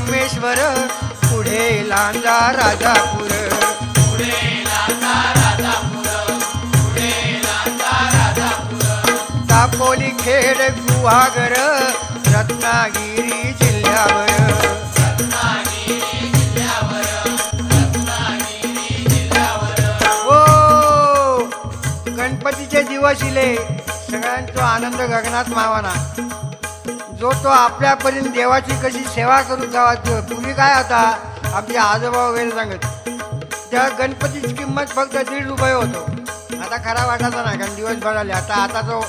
संगमेश्वर, पुढे लांजा राजापूर. दापोली खेड गुहागर, रत्नागिरी जिल्ह्यावर. ओ गणपतीचे दिवस इले, सगळ्यांचा आनंद गगनात मावाना. जो तो आपल्यापर्यंत देवाची कशी सेवा करू जावा. पूर्वी काय होता, आपले आजोबा वगैरे सांगत, त्या गणपतीची किंमत फक्त ₹1.5 होतो. आता खरा वाटायचा नाही, कारण दिवस भराले. आता तो